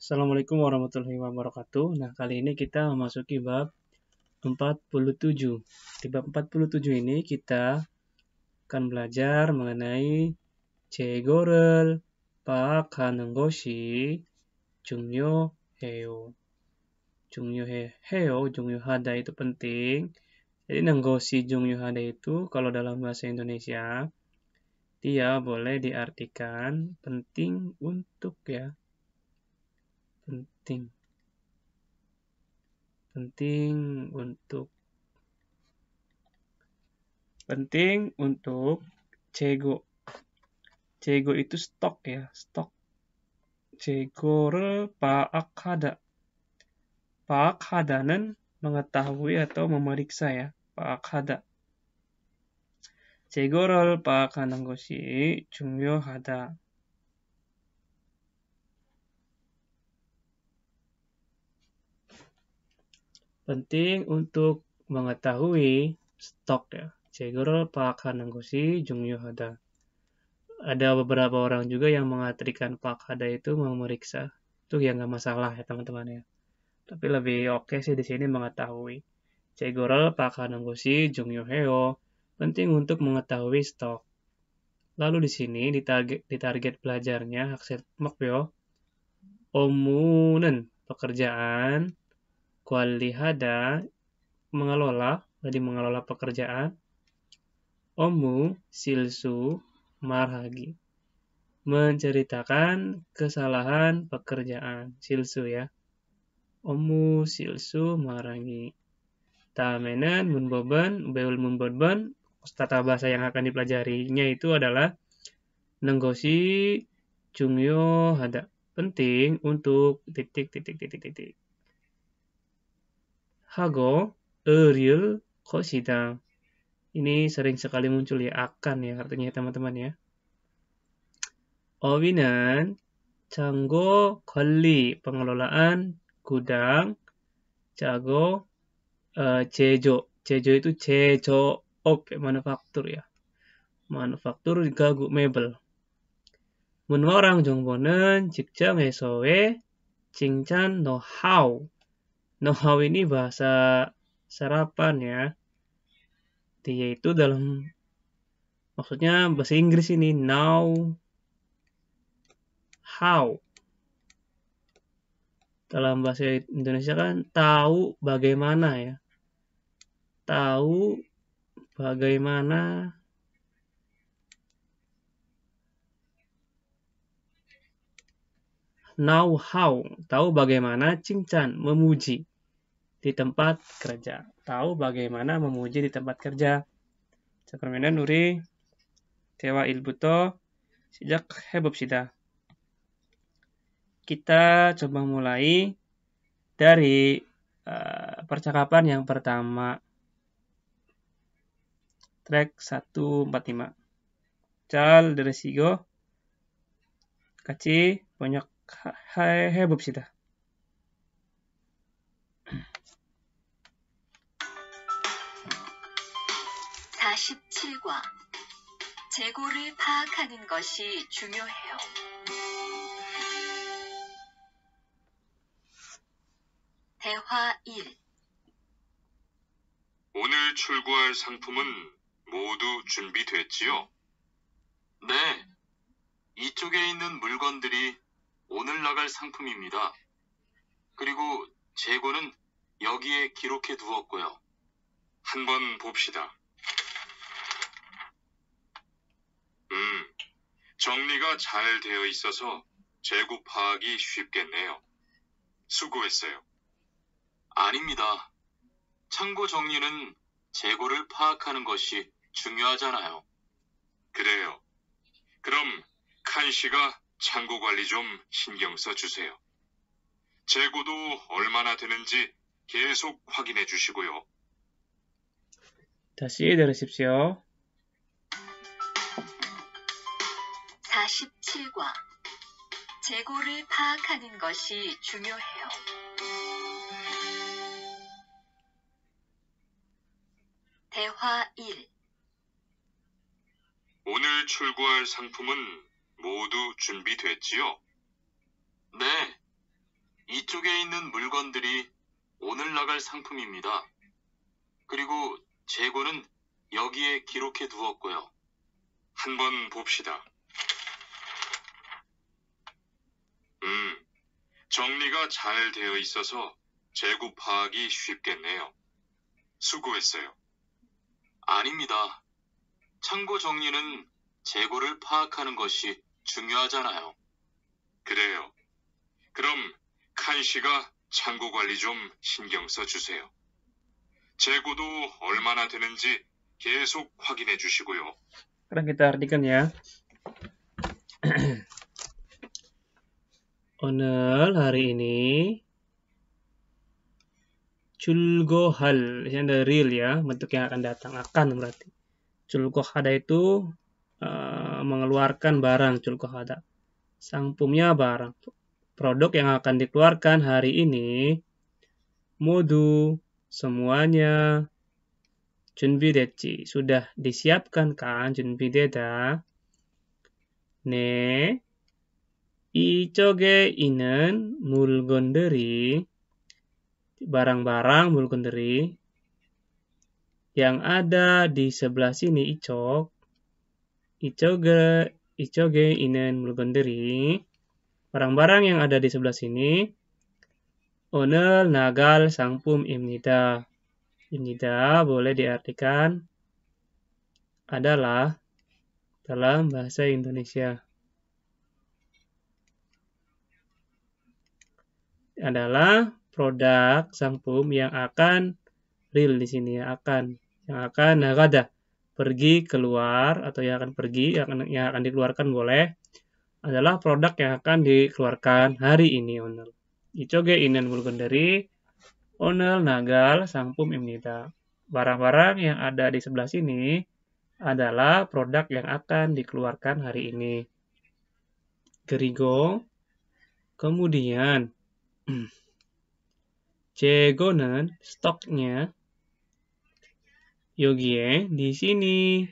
Assalamualaikum warahmatullahi wabarakatuh. Nah, kali ini kita memasuki bab 47. Di bab 47 ini kita akan belajar mengenai 제거를 파악하는 것이 중요해요. 중요하다 itu penting. Jadi nenggosi 중요하다 itu kalau dalam bahasa Indonesia dia boleh diartikan penting untuk ya. Penting untuk 재고. 재고 itu stok ya, stok. 재고를 파악하다. 파악하다는 mengetahui atau memeriksa ya, 파악하다. 재고를 파악하는 것이 중요하다. Penting untuk mengetahui stok ya. 재고를 파악하는 것이 중요하다. Ada beberapa orang juga yang mengartikan pakhada itu memeriksa. Itu ya nggak masalah ya teman-teman ya. Tapi lebih oke sih di sini mengetahui. 재고를 파악하는 것이 중요해요. Penting untuk mengetahui stok. Lalu di sini di target belajarnya 학습 목표 업무는 pekerjaan, 관리하다 mengelola, jadi mengelola pekerjaan. 업무 실수 marhagi menceritakan kesalahan pekerjaan 실수 ya. 업무 실수 marhagi. 다음에는 문법은 배울 문법은 tata bahasa yang akan dipelajarinya itu adalah nenggosi 중요하다. Penting untuk 하고 어릴 것이다. Ini sering sekali muncul ya, akan ya artinya teman-teman ya. 어휘는 창고 관리, pengelolaan gudang, jago, 제조. 제조 itu 제조업, manufaktur ya. manufaktur 가구, mebel. 문화랑 정보는 직장에서의 칭찬 know-how. Know-how ini bahasa sarapan ya. Dia itu dalam maksudnya bahasa Inggris ini know how. Dalam bahasa Indonesia kan tahu bagaimana ya. Tahu bagaimana know how. Tahu bagaimana 칭찬 memuji di tempat kerja. Tahu bagaimana memuji di tempat kerja. 자, 그러면은 우리 대화 1부터 시작해봅시다. Kita coba mulai dari percakapan yang pertama. Track 145. 잘 들으시고 같이 번역해봅시다. (47과) 재고를 파악하는 것이 중요해요. 대화 1. 오늘 출고할 상품은 모두 준비됐지요? 네. 이쪽에 있는 물건들이 오늘 나갈 상품입니다. 그리고 재고는 여기에 기록해 두었고요. 한번 봅시다. 정리가 잘 되어 있어서 재고 파악이 쉽겠네요. 수고했어요. 아닙니다. 창고 정리는 재고를 파악하는 것이 중요하잖아요. 그래요. 그럼 칸 씨가 창고 관리 좀 신경 써주세요. 재고도 얼마나 되는지 계속 확인해 주시고요. 다시 들으십시오. 47과 재고를 파악하는 것이 중요해요. 대화 1. 오늘 출고할 상품은 모두 준비됐지요? 네. 이쪽에 있는 물건들이 오늘 나갈 상품입니다. 그리고 재고는 여기에 기록해 두었고요. 한번 봅시다. 정리가 잘 되어 있어서 재고 파악이 쉽겠네요. 수고했어요. 아닙니다. 창고 정리는 재고를 파악하는 것이 중요하잖아요. 그래요. 그럼 칸 씨가 창고 관리 좀 신경 써 주세요. 재고도 얼마나 되는지 계속 확인해 주시고요. Sekarang kita artikan ya. 오늘 hari ini julgohal, ini ada real ya, bentuk yang akan datang, akan berarti. Julgohada itu mengeluarkan barang, julgohada. Sangpumnya barang. Produk yang akan dikeluarkan hari ini, modu, semuanya, 준비됐지, sudah disiapkan kan, 준비되다. 네, 이쪽에 있는 물건들이, barang-barang, 물건들이, yang ada di sebelah sini, 이쪽에 있는 물건들이, barang-barang yang ada di sebelah sini, 오늘 나갈 상품입니다. 입니다 boleh diartikan adalah dalam bahasa Indonesia. Adalah produk sangpum yang akan real di sini ya, yang akan nagada, pergi keluar atau yang akan pergi, yang akan dikeluarkan boleh, adalah produk yang akan dikeluarkan hari ini o늘. 이쪽에 있는 물건들이 오늘 나갈 상품입니다. Barang-barang yang ada di sebelah sini adalah produk yang akan dikeluarkan hari ini. 그리고 kemudian 재고는 stoknya 여기에 di sini.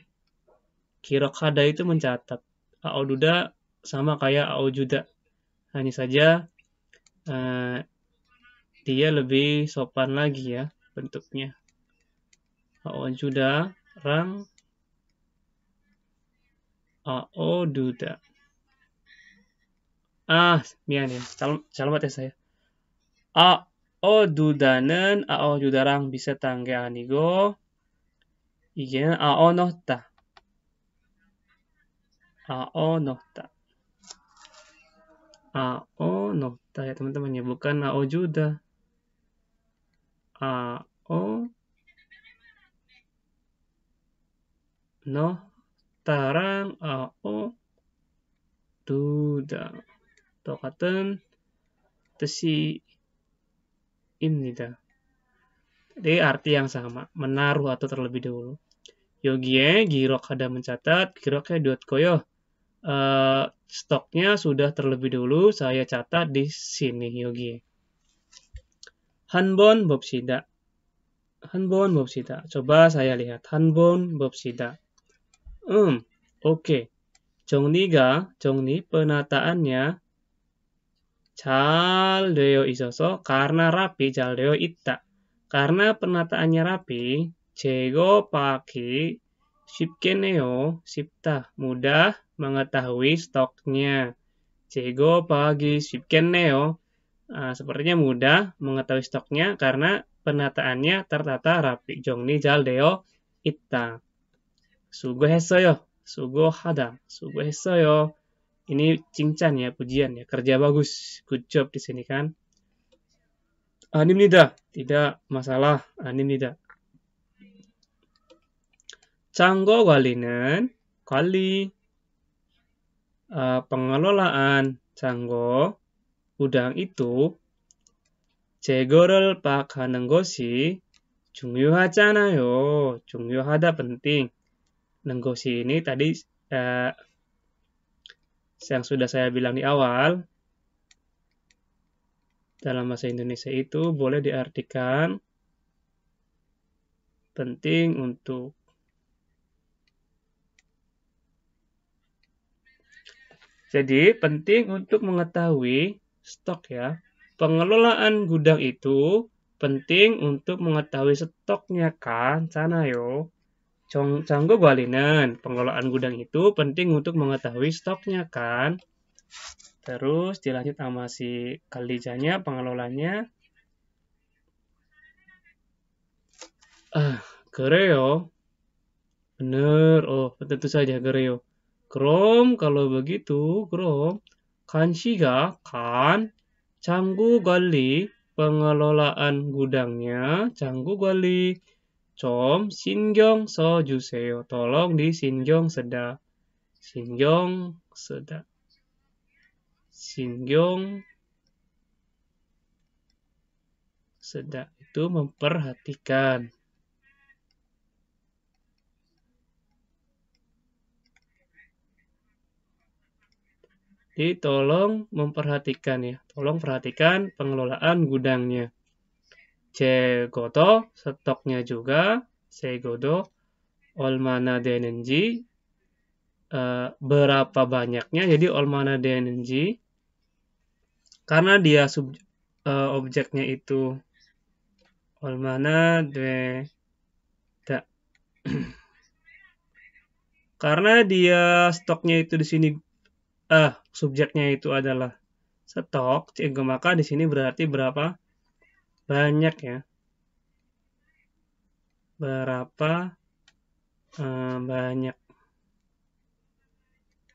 기록하다 itu mencatat. Aududa sama kayak aujuda. Hanya saja dia lebih sopan lagi ya bentuknya. Aujuda rang aududa. 미안해요. 잘못했어요. 아어두다는 아어주다랑 비슷한 게 아니고 이게는 아어넣다. 아어넣다. 아어넣다 ya teman-teman ya, bukan aojuda. 아어넣다랑 아어두다 똑같은 뜻입니다. Jadi arti yang sama, menaruh atau terlebih dahulu. 여기에 기록하다 mencatat, 기록해 두었고요. Stoknya sudah terlebih dahulu saya catat di sini 여기에. 한번 봅시다. 한번 봅시다. coba saya lihat. 한번 봅시다. oke. 정리 penataannya 잘 되어 있어서 karena rapi, 잘 되어 있다. Karena penataannya rapi, 재고 파악이 쉽겠네요. 쉽다, mudah mengetahui stoknya. 재고 파악이 쉽겠네요. Sepertinya mudah mengetahui stoknya karena penataannya tertata rapi. 정리 잘 되어 있다. 수고했어요. 수고하다. 수고했어요. Ini cinchan ya, pujian ya. Kerja bagus. Good job di sini kan. 아닙니다. Tidak masalah. 아닙니다. 창고 관리는 pengelolaan 창고 gudang itu 재고를 파악하는 것이 중요하잖아요. 중요하다 penting. Negosiasi ini tadi yang sudah saya bilang di awal, dalam bahasa Indonesia itu boleh diartikan penting untuk. Jadi penting untuk mengetahui stok ya. pengelolaan gudang itu penting untuk mengetahui stoknya kan, Sanayo. Canggo gwali는 pengelolaan gudang itu penting untuk mengetahui stoknya kan. Terus dilanjut sama si Kaldijanya, pengelolanya. 그래요. bener. Oh, tentu saja 그래요. 그럼 kalau begitu, 그럼 간씨가 장구 관리 pengelolaan gudangnya, 장구 관리 좀 신경 써주세요. tolong di 신경 쓰다. 신경 쓰다. 신경 쓰다 itu memperhatikan. Jadi tolong memperhatikan ya. Tolong perhatikan pengelolaan gudangnya. 재고도 stoknya juga. 재고도 얼마나 되는지 berapa banyaknya. Jadi 얼마나 되는지 karena dia objeknya itu 얼마나 되다. Karena dia stoknya itu di sini subjeknya itu adalah stok, maka di sini berarti berapa banyak ya. Berapa banyak.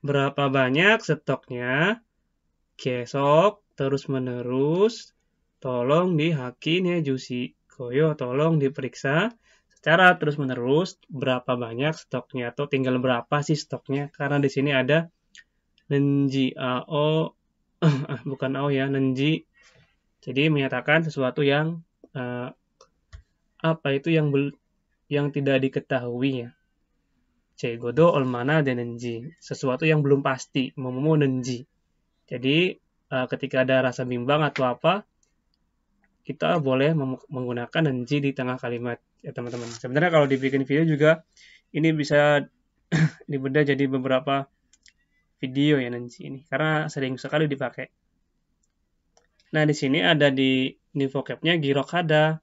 Berapa banyak stoknya? 계속 terus-menerus tolong dihakin jusi koyo, tolong diperiksa secara terus-menerus berapa banyak stoknya atau tinggal berapa sih stoknya, karena di sini ada nenji ao bukan ao ya, nenji. Jadi menyatakan sesuatu yang yang tidak diketahui ya. 재고도 얼마나 되는지, sesuatu yang belum pasti, momo nenji. Jadi ketika ada rasa bimbang atau apa, kita boleh menggunakan nenji di tengah kalimat ya teman-teman. Sebenarnya kalau dibikin video juga ini bisa dibedah jadi beberapa video ya nenji ini, karena sering sekali dipakai. Nah, di sini ada di vocabnya girokada.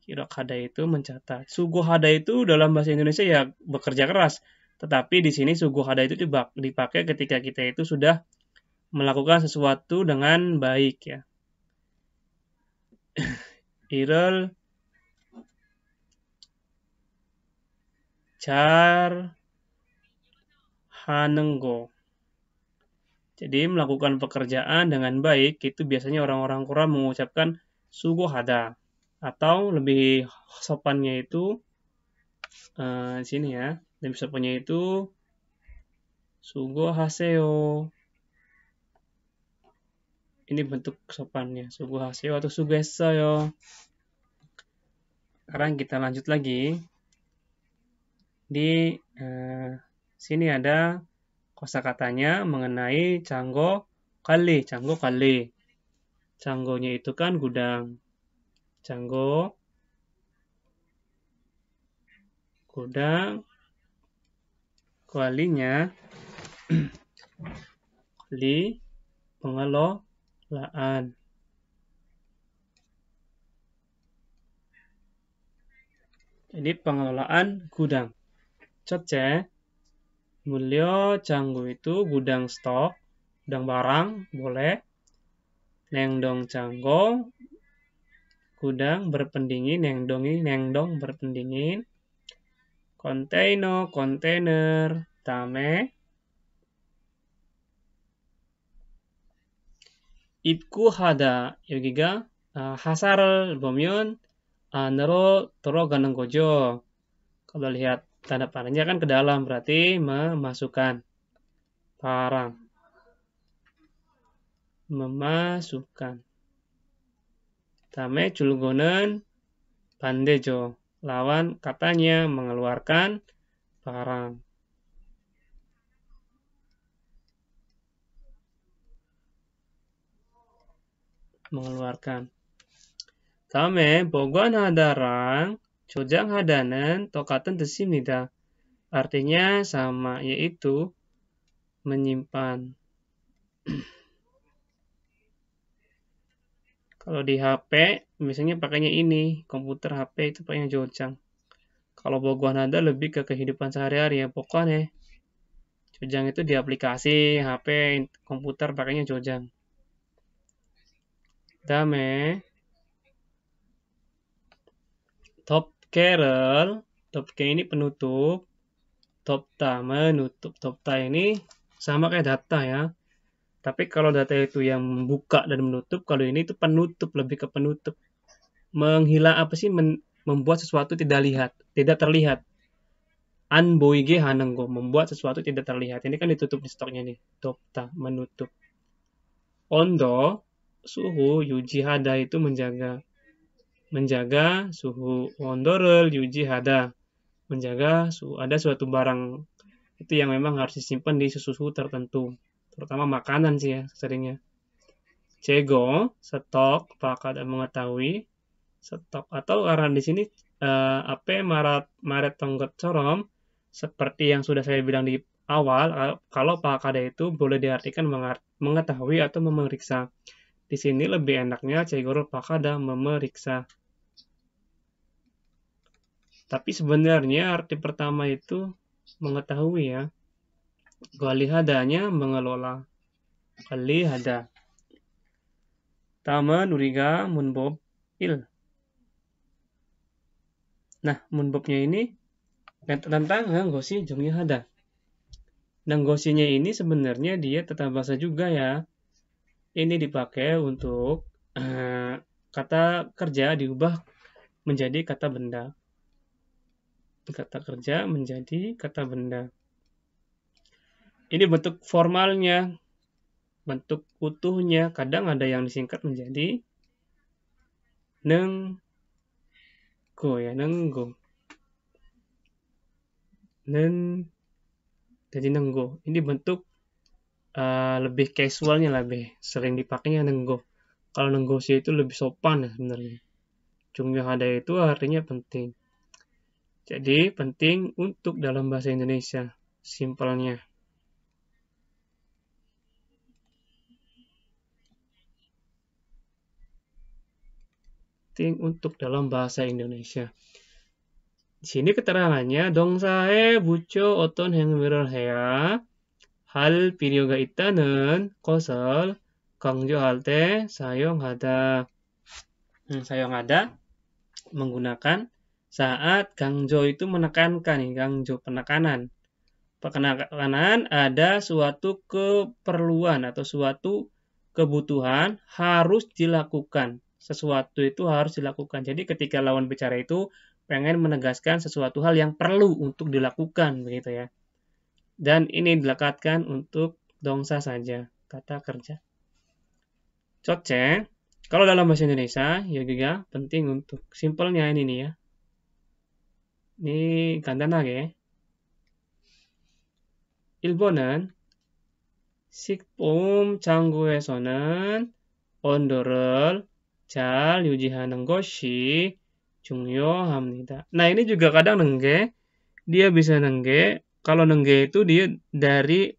Girokada itu mencatat. Sugohada itu dalam bahasa Indonesia ya bekerja keras. Tetapi di sini sugohada itu dipakai ketika kita itu sudah melakukan sesuatu dengan baik ya. Irel 잘 하는 거. Jadi melakukan pekerjaan dengan baik itu biasanya orang-orang Korea mengucapkan sugohada, atau lebih sopannya itu di sini ya, lebih sopannya itu sugohaseyo. Ini bentuk sopannya, sugohaseyo atau sugohesseyo. Sekarang kita lanjut lagi. Di sini ada kosakatanya mengenai canggo kali. Canggo kali. Canggonya itu kan gudang. Canggo gudang. Kualinya kali pengelolaan. Jadi pengelolaan gudang. 첫째, 물류 창고 itu gudang stok, gudang barang, boleh. 냉동 창고, gudang berpendingin, 냉동 berpendingin. kontainer, 다음에 입구하다, 여기가 하사를 보면 안으로 들어가는 거죠. Kalau lihat tanda panahnya kan ke dalam, berarti memasukkan barang. Memasukkan. 다음에 줄고는 반대죠. Lawan katanya mengeluarkan barang. Mengeluarkan. 다음에 보관하다랑 조장하다는 똑같은 뜻입니다. Artinya sama, yaitu menyimpan. Kalau di HP, biasanya pakainya ini. Komputer, HP itu pakainya jojang. Kalau bogohan ada lebih ke kehidupan sehari-hari ya. Pokoknya jojang itu di aplikasi, HP, komputer pakainya jojang. Dame. Topke를. Topke ini penutup. Topta menutup. Topta ini sama kayak data ya. Tapi kalau data itu yang membuka dan menutup, kalau ini itu penutup, lebih ke penutup. Menghilang apa sih? Membuat sesuatu tidak terlihat. An boige hanenggo, membuat sesuatu tidak terlihat. Ini kan ditutup di stoknya nih. Topta, menutup. Ondo, suhu, yuji hada itu menjaga. Menjaga suhu. Ondorel, yuji hada. Menjaga suhu. Ada suatu barang itu yang memang harus disimpan di suhu tertentu. Terutama makanan sih ya seringnya. Cego, stok, pakar dan mengetahui. Stok atau karena di sini apa maret tonggot corom seperti yang sudah saya bilang di awal, kalau pakada itu boleh diartikan mengetahui atau memeriksa. Di sini lebih enaknya cegoro pakada memeriksa. Tapi sebenarnya arti pertama itu mengetahui ya. Galihadanya mengelola. Galihada. Tama nuriga munbob il. Nah, munbobnya ini tentang nanggosi jumnya hada. Nanggosinya ini sebenarnya dia tata bahasa juga ya. Ini dipakai untuk kata kerja diubah menjadi kata benda. Kata kerja menjadi kata benda. Ini bentuk formalnya, bentuk utuhnya. Kadang ada yang disingkat menjadi nenggo ya, nenggo. Jadi nenggo. Ini bentuk lebih casualnya, lebih sering dipakainya nenggo. Kalau nenggosi itu lebih sopan ya sebenarnya. Jungyo hada itu artinya penting. Jadi penting untuk dalam bahasa Indonesia. Simpelnya. Penting untuk dalam bahasa Indonesia. Di sini keterangannya 동사의 부처 어떤 행위를 해야 할 필요가 있다는 것을 강조할 때 사용하다. 사용하다 menggunakan saat 강조 itu menekankan, 강조 penekanan. Penekanan ada suatu keperluan atau suatu kebutuhan harus dilakukan. Sesuatu itu harus dilakukan. Jadi ketika lawan bicara itu pengen menegaskan sesuatu hal yang perlu untuk dilakukan, begitu ya. Dan ini dilekatkan untuk dongsa saja, kata kerja. Cocek. Kalau dalam bahasa Indonesia, ya juga penting untuk simpelnya ini nih ya. Ini 간단하게. 1번은 식품 창고에서는 온도를 잘 유지하는 것이 중요합니다. Nah, ini juga kadang nengge. Dia bisa nengge. Kalau nengge itu dia dari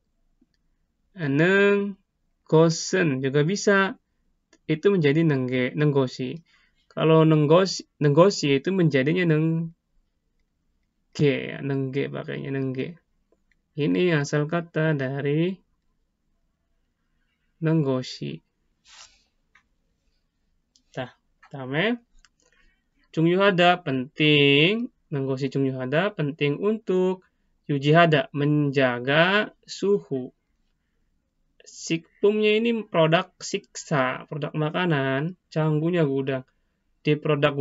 nenggosen juga bisa. Itu menjadi nenggosi. Kalau nenggosi itu menjadinya nengge pakainya nengge. Ini asal kata dari nenggosi. 다음에 중요하다 penting, nenggosi 중요하다 penting untuk, 유지하다 menjaga suhu. Sikpumnya ini produk siksa, produk makanan, canggunya gudang. Di produk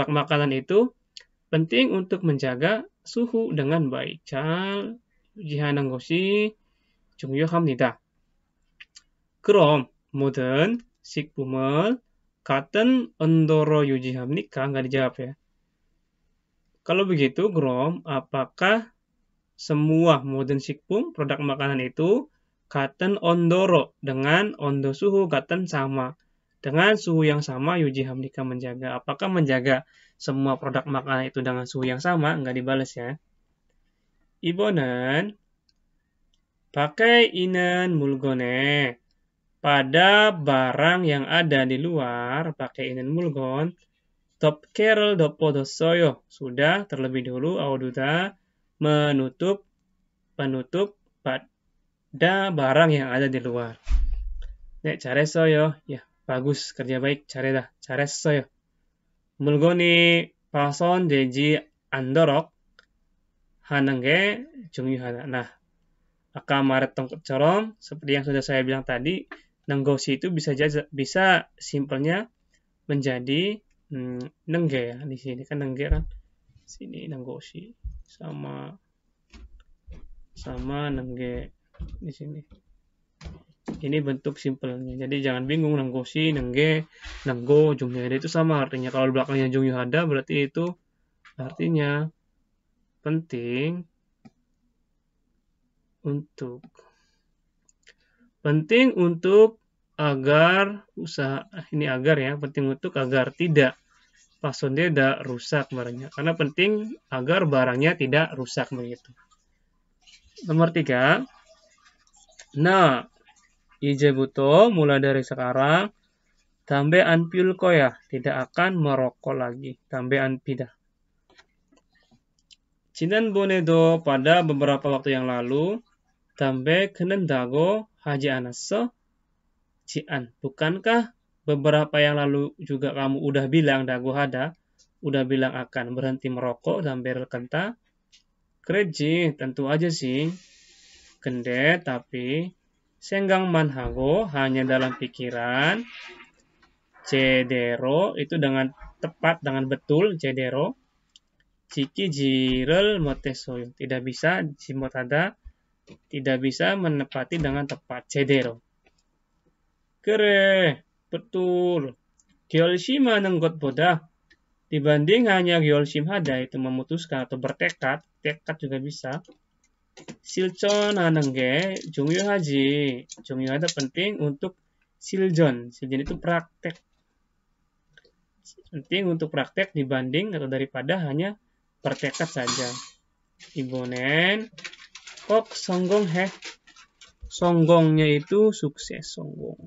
makanan itu penting untuk menjaga suhu dengan baik. 잘 유지하는 것이 중요합니다. 그럼 모든 식품을 같은 온도로 유지합니까? Nggak dijawab ya. Kalau begitu, 그럼 apakah semua modern 식품, produk makanan itu 같은 온도로 dengan ondo suhu 같은 sama. Dengan suhu yang sama 유지합니까 menjaga. Apakah menjaga semua produk makanan itu dengan suhu yang sama? Nggak dibalas ya. 2번은 밖에 있는 물건에 pada barang yang ada di luar pakai inen mulgon 덮개를 덮어뒀어요. sudah terlebih dahulu aududa menutup pada barang yang ada di luar. 네, 잘했어요. ya, bagus, kerja baik, 잘했어요. 물건이 파손되지 않도록 하는 게 중요하다. Nah, akan 말했던 것처럼 seperti yang sudah saya bilang tadi, neggosi itu bisa simpelnya menjadi nengge ya. Di sini kan nengge kan. Sini neggosi sama nengge di sini. Ini bentuk simpelnya. Jadi jangan bingung neggosi, nengge, nenggo, jumlah itu sama artinya. Kalau belakangnya jumlah berarti itu artinya penting untuk agar usaha ini penting untuk agar tidak pason tidak rusak barangnya. Karena penting agar barangnya tidak rusak begitu. Nomor 3. Nah, ijebuto mulai dari sekarang 담배 안 피울 거야. tidak akan merokok lagi. 담배 안 피다. 지난번에도 pada beberapa waktu yang lalu 담배 끊는다고 하지 않았어? Cian, bukankah beberapa yang lalu juga kamu udah bilang udah bilang akan berhenti merokok 담배를 끊다? 그랬지, tentu aja sih. 근데 tapi 생각만 하고 hanya dalam pikiran 제대로 itu dengan tepat, dengan betul 제대로 지키지를 못했어요. tidak bisa tidak bisa menepati dengan tepat 제대로. 그래, betul. 결심하는 것보다 dibanding hanya 결심하다 itu memutuskan atau bertekad, tekad juga bisa. 실천하는 게 중요하지. 중요하다 penting untuk 실전. 실전 itu praktek. Penting untuk praktek dibanding atau daripada hanya bertekad saja. 이번엔 꼭 성공해. 성공nya itu sukses, 성공.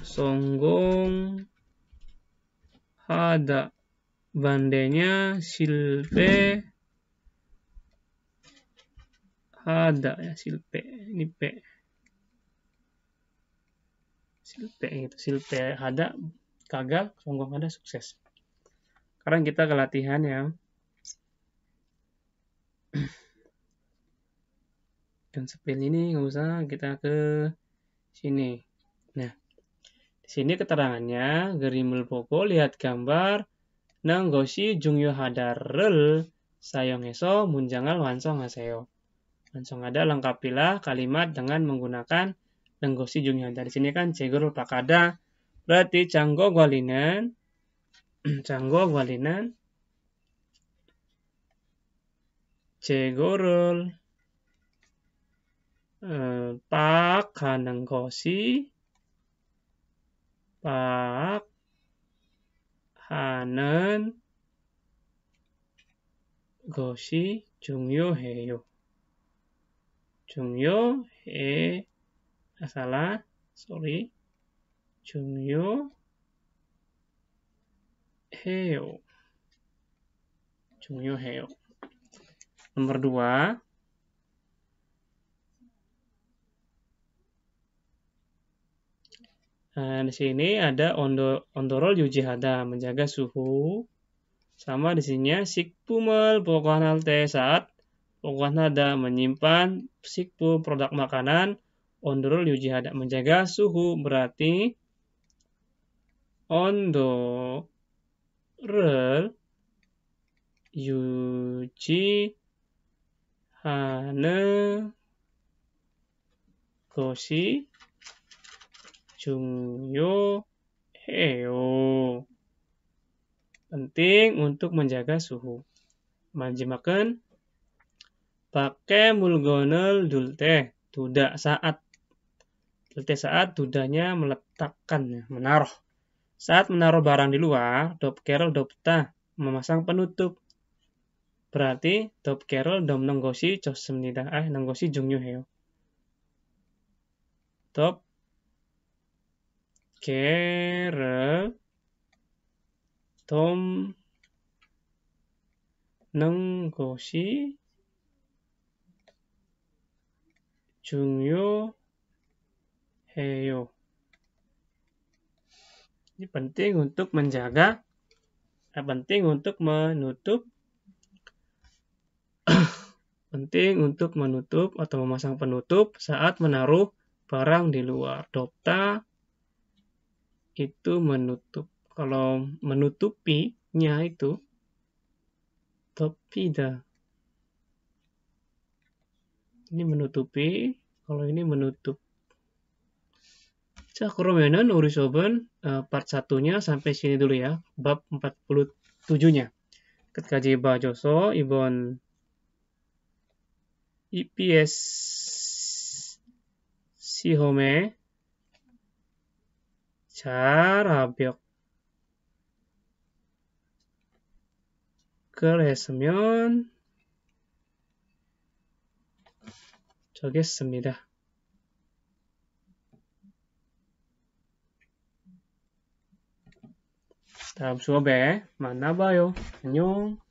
성공하다. bandenya 실패하다 ya, 실패. Ini P. 실패 gitu. 실패하다 gagal, 성공하다 sukses. Sekarang kita ke latihan ya. Dan spell ini nggak usah, kita ke sini. Nah, di sini keterangannya 그림을 보고 lihat gambar 는 것이 중요하다를 사용해서 문장을 완성하세요. 완성하다 lengkapilah kalimat dengan menggunakan 는 것이 중요하다. Di sini kan 제거를 pakada, berarti 장고 관리는 제거를 파악하는 것이 중요해요. 중요해요. Nomor 2. Nah, di sini ada ondorol 유지하다, menjaga suhu. Sama di sini 식품을 보관할 때 saat 보관하다, menyimpan 식품 produk makanan. ondorol 유지하다, menjaga suhu, berarti 온도를 유지하는 것이 중요해요. Penting untuk menjaga suhu. 마지막은 pakai 물건을 둘 때, 두다 saat. 둘 때 saat, dudanya meletakkan, menaruh. Saat menaruh barang di luar, 덮개를 덮다, memasang penutup. berarti 덮개를 덮는 것이 좋습니다. 는 것이 중요해요. top care 좀 는 것이 중요해요. Ini penting untuk menjaga, penting untuk menutup, penting untuk menutup atau memasang penutup saat menaruh barang di luar. 덮다 itu menutup. Kalau menutupinya itu 덮이다. ini menutupi, kalau ini menutup. 자, 그러면은 우리 수업은 part 1-nya sampai sini dulu ya. bab 47-nya. 끝까지 봐줘서 이번 EPS 시험에 잘 합격을 했으면 좋겠습니다. 다음 수업에 만나봐요. 안녕.